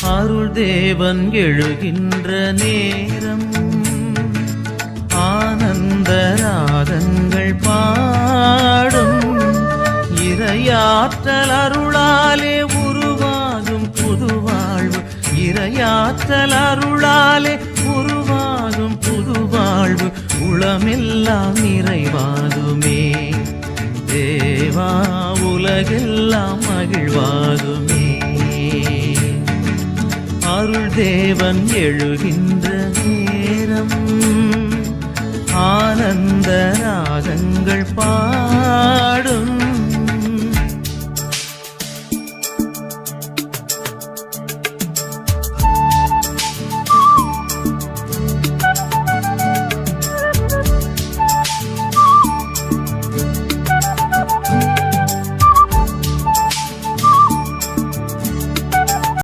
அருள் தேவன் எழுகின்ற நேரம் ஆனந்த ராகங்கள் பாடும் இறையாற்றல் அருளாலே உருவாகும் புதுவாழ்வு இறையாற்றல் அருளாலே உருவாகும் புதுவாழ்வு உளமெல்லாம் நிறைவாகுமே தேவா உலகெல்லாம் மகிழ்வாகுமே அருள் தேவன் எழுகின்ற நேரம் ஆனந்த ராகங்கள் பாடும்